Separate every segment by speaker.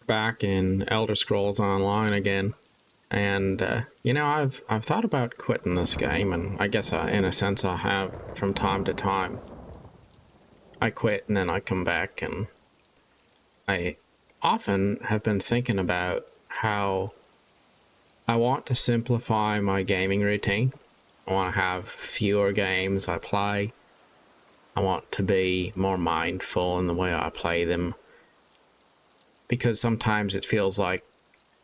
Speaker 1: back in Elder Scrolls Online again, and I've thought about quitting this game, and I guess in a sense I have from time to time. I quit and then I come back, and I often have been thinking about how I want to simplify my gaming routine. I want to have fewer games I play. I want to be more mindful in the way I play them, because sometimes it feels like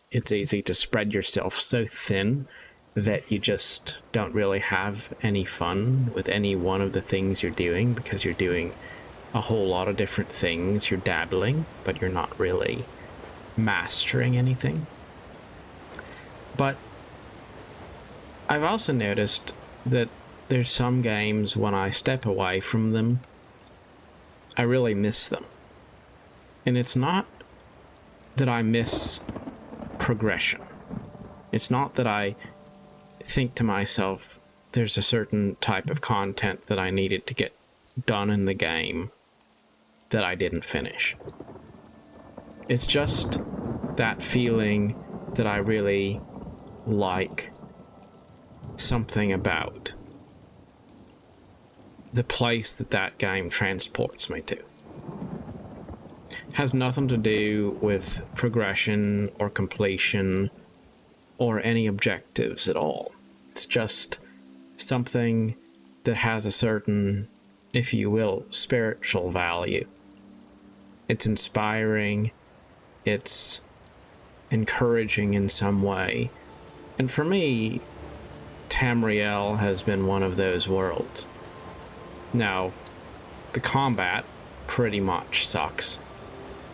Speaker 1: it's easy to spread yourself so thin that you just don't really have any fun with any one of the things you're doing, because you're doing a whole lot of different things. You're dabbling, but you're not really mastering anything. But I've also noticed that there's some games when I step away from them, I really miss them. And it's not that I miss progression. It's not that I think to myself, there's a certain type of content that I needed to get done in the game that I didn't finish. It's just that feeling that I really like something about the place that that game transports me to. It has nothing to do with progression or completion or any objectives at all. It's just something that has a certain, if you will, spiritual value. It's inspiring, it's encouraging in some way. And for me, Tamriel has been one of those worlds. Now, the combat pretty much sucks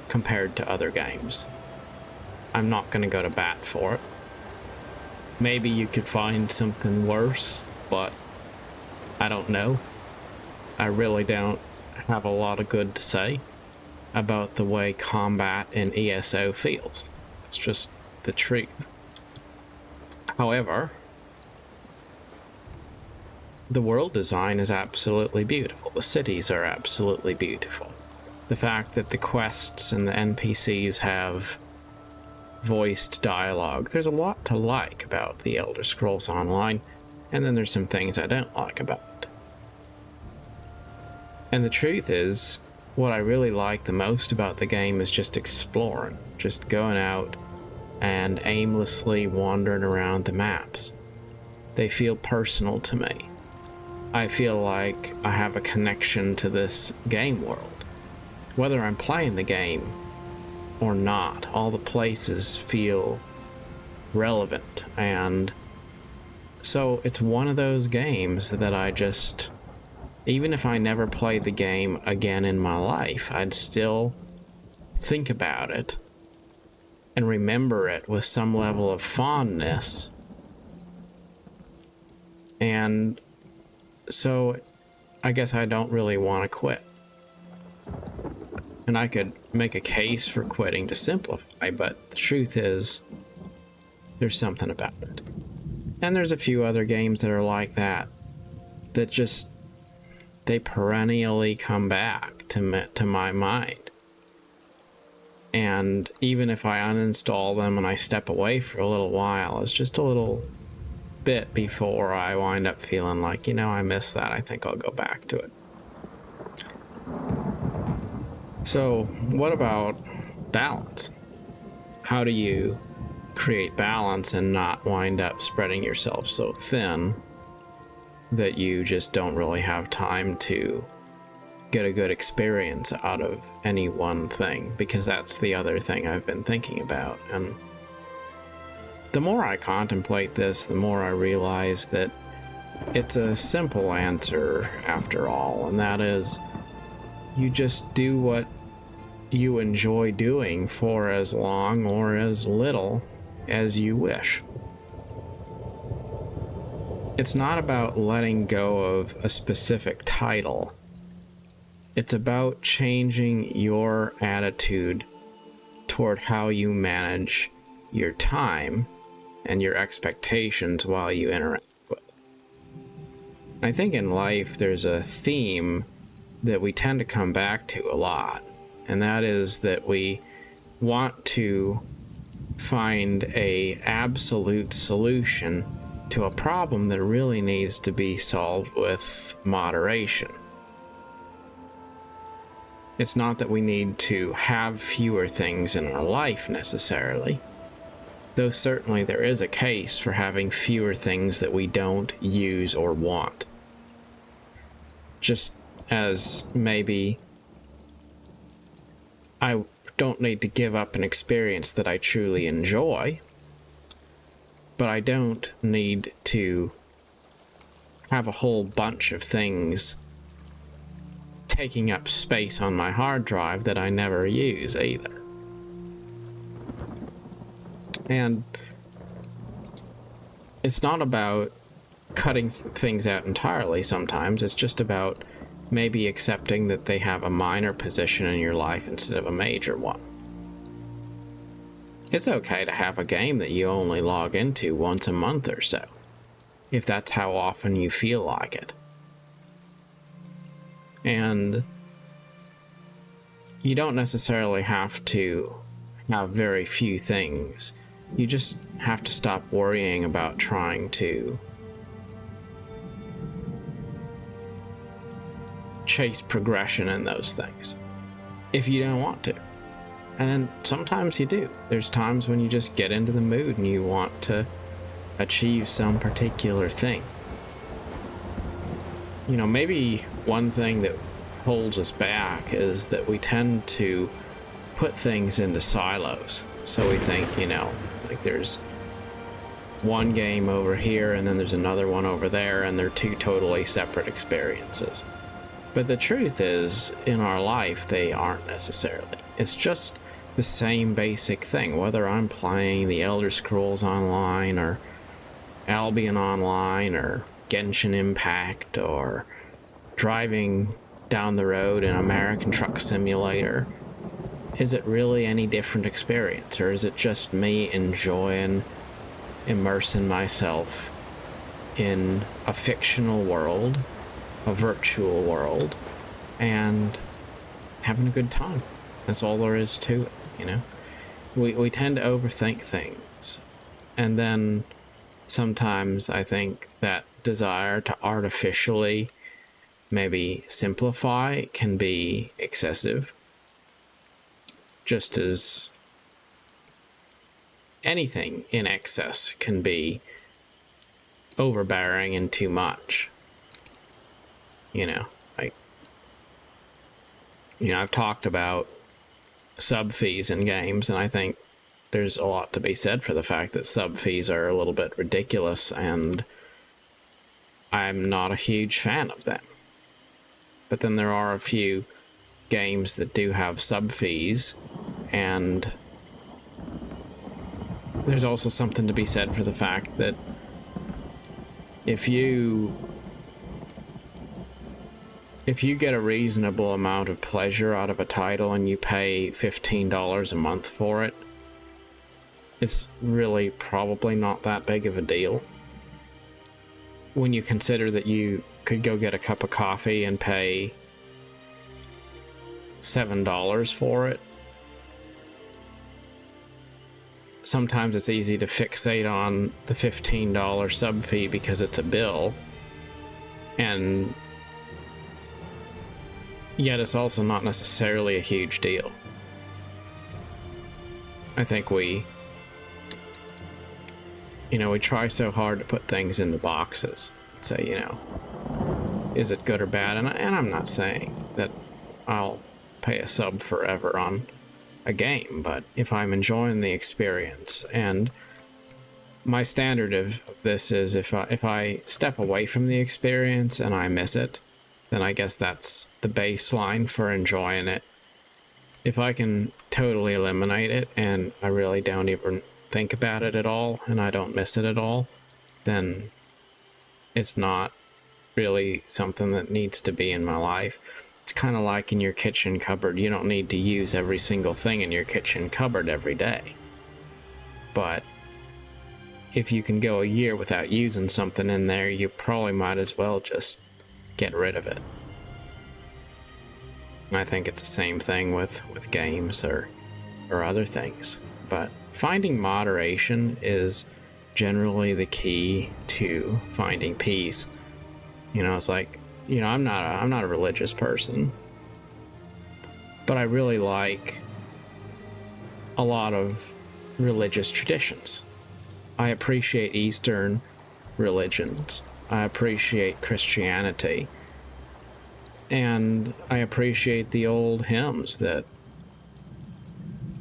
Speaker 1: compared to other games. I'm not going to go to bat for it. Maybe you could find something worse, but I don't know. I really don't have a lot of good to say about the way combat in ESO feels. It's just the truth. However, the world design is absolutely beautiful. The cities are absolutely beautiful. The fact that the quests and the NPCs have voiced dialogue. There's a lot to like about the Elder Scrolls Online, and then there's some things I don't like about it. And the truth is, what I really like the most about the game is just exploring, just going out and aimlessly wandering around the maps. They feel personal to me. I feel like I have a connection to this game world. Whether I'm playing the game or not, all the places feel relevant. And so it's one of those games that I just, even if I never played the game again in my life, I'd still think about it and remember it with some level of fondness. And so I guess I don't really want to quit. And I could make a case for quitting to simplify, but the truth is, there's something about it. And there's a few other games that are like that, that just, they perennially come back to my mind. And even if I uninstall them and I step away for a little while, it's just a little bit before I wind up feeling like, I miss that. I think I'll go back to it. So, what about balance? How do you create balance and not wind up spreading yourself so thin that you just don't really have time to get a good experience out of any one thing? Because that's the other thing I've been thinking about. And the more I contemplate this, the more I realize that it's a simple answer after all, and that is, you just do what you enjoy doing for as long or as little as you wish. It's not about letting go of a specific title. It's about changing your attitude toward how you manage your time and your expectations while you interact with it. I think in life there's a theme that we tend to come back to a lot, and that is that we want to find a absolute solution to a problem that really needs to be solved with moderation. It's not that we need to have fewer things in our life necessarily, though certainly there is a case for having fewer things that we don't use or want. Just as maybe I don't need to give up an experience that I truly enjoy, but I don't need to have a whole bunch of things taking up space on my hard drive that I never use either. And it's not about cutting things out entirely sometimes. It's just about maybe accepting that they have a minor position in your life instead of a major one. It's okay to have a game that you only log into once a month or so, if that's how often you feel like it. And you don't necessarily have to have very few things. You just have to stop worrying about trying to chase progression in those things if you don't want to. And then sometimes you do. There's times when you just get into the mood and you want to achieve some particular thing. You know, maybe one thing that holds us back is that we tend to put things into silos. So we think, you know, like there's one game over here and then there's another one over there, and they're two totally separate experiences. But the truth is, in our life, they aren't necessarily. It's just the same basic thing, whether I'm playing the Elder Scrolls Online or Albion Online or Genshin Impact or driving down the road in American Truck Simulator. Is it really any different experience, or is it just me enjoying immersing myself in a fictional world, a virtual world, and having a good time? That's all there is to it, you know? We tend to overthink things, and then sometimes I think that desire to artificially maybe simplify can be excessive, just as anything in excess can be overbearing and too much. You know, like, you know, I've talked about sub fees in games, and I think there's a lot to be said for the fact that sub fees are a little bit ridiculous, and I'm not a huge fan of them. But then there are a few games that do have sub fees, and there's also something to be said for the fact that if you get a reasonable amount of pleasure out of a title and you pay $15 a month for it, it's really probably not that big of a deal. When you consider that you could go get a cup of coffee and pay $7 for it. Sometimes it's easy to fixate on the $15 sub fee because it's a bill, and yet it's also not necessarily a huge deal. I think we try so hard to put things into boxes. Say, you know, is it good or bad? And I'm not saying that I'll pay a sub forever on a game, but if I'm enjoying the experience, and my standard of this is if I step away from the experience and I miss it, then I guess that's the baseline for enjoying it. If I can totally eliminate it and I really don't even think about it at all and I don't miss it at all, then it's not really something that needs to be in my life. It's kind of like in your kitchen cupboard. You don't need to use every single thing in your kitchen cupboard every day. But if you can go a year without using something in there, you probably might as well just get rid of it. And I think it's the same thing with games or or other things. But finding moderation is generally the key to finding peace. It's like, I'm not a religious person, but I really like a lot of religious traditions. I appreciate Eastern religions. I appreciate Christianity. And I appreciate the old hymns that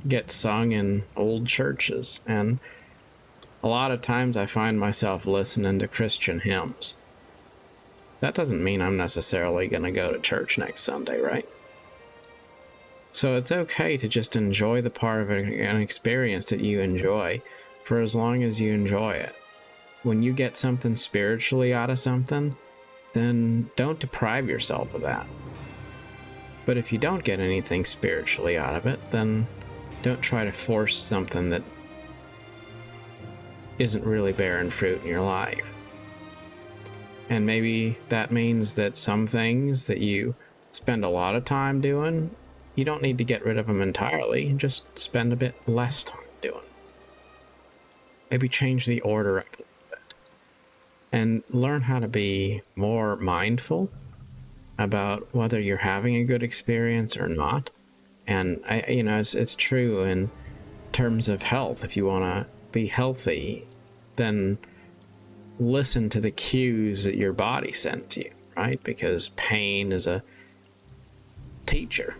Speaker 1: get sung in old churches. And a lot of times I find myself listening to Christian hymns. That doesn't mean I'm necessarily going to go to church next Sunday, right? So it's okay to just enjoy the part of an experience that you enjoy for as long as you enjoy it. When you get something spiritually out of something, then don't deprive yourself of that. But if you don't get anything spiritually out of it, then don't try to force something that isn't really bearing fruit in your life. And maybe that means that some things that you spend a lot of time doing, you don't need to get rid of them entirely. Just spend a bit less time doing. Maybe change the order up a little bit. And learn how to be more mindful about whether you're having a good experience or not. And it's true in terms of health. If you want to be healthy, then listen to the cues that your body sends you, right? Because pain is a teacher,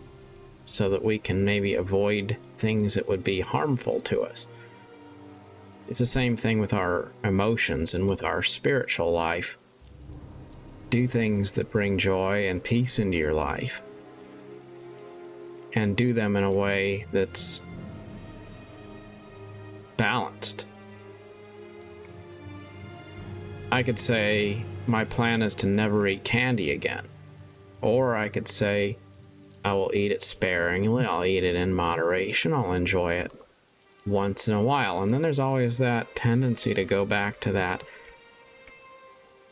Speaker 1: so that we can maybe avoid things that would be harmful to us. It's the same thing with our emotions and with our spiritual life. Do things that bring joy and peace into your life, and do them in a way that's balanced. I could say my plan is to never eat candy again. Or I could say I will eat it sparingly, I'll eat it in moderation, I'll enjoy it once in a while. And then there's always that tendency to go back to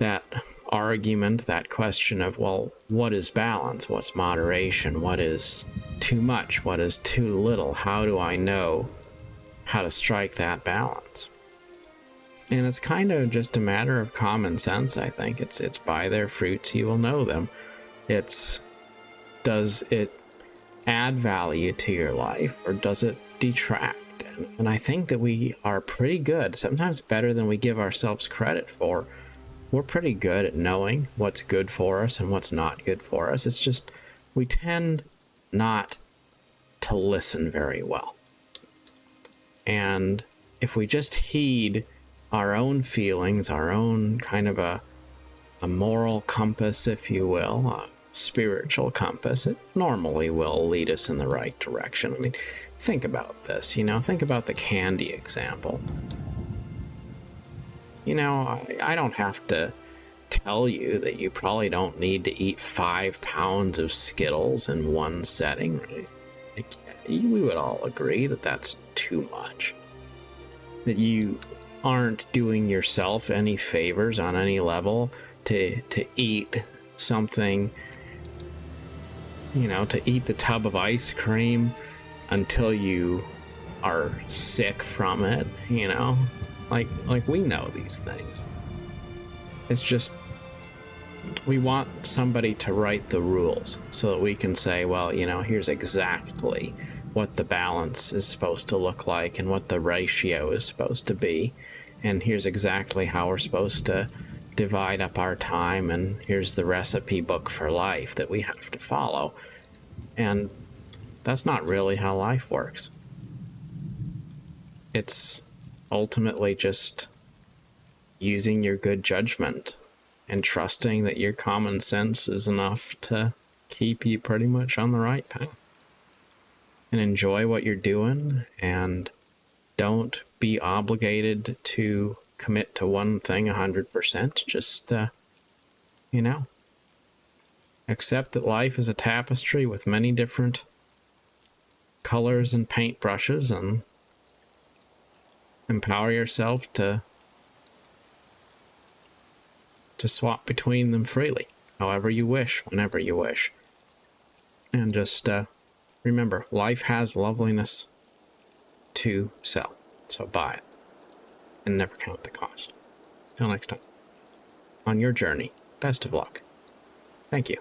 Speaker 1: that argument, that question of, well, what is balance? What's moderation? What is too much? What is too little? How do I know how to strike that balance? And it's kind of just a matter of common sense, I think. It's by their fruits you will know them. Does it add value to your life, or does it detract? And I think that we are pretty good, sometimes better than we give ourselves credit for. We're pretty good at knowing what's good for us and what's not good for us. It's just we tend not to listen very well. And if we just heed our own feelings, our own kind of a moral compass, if you will, a spiritual compass, it normally will lead us in the right direction. I mean, think about this, think about the candy example. I don't have to tell you that you probably don't need to eat 5 pounds of Skittles in one setting, right? We would all agree that that's too much. That you aren't doing yourself any favors on any level to eat something, to eat the tub of ice cream until you are sick from it, like we know these things. It's just we want somebody to write the rules so that we can say, well, here's exactly what the balance is supposed to look like and what the ratio is supposed to be, and here's exactly how we're supposed to divide up our time, and here's the recipe book for life that we have to follow. And that's not really how life works. It's ultimately just using your good judgment and trusting that your common sense is enough to keep you pretty much on the right path. And enjoy what you're doing, and don't be obligated to commit to one thing 100%. Just, accept that life is a tapestry with many different colors and paintbrushes, and empower yourself to swap between them freely, however you wish, whenever you wish. And just remember, life has loveliness to sell. So buy it and never count the cost. Till next time. On your journey, best of luck. Thank you.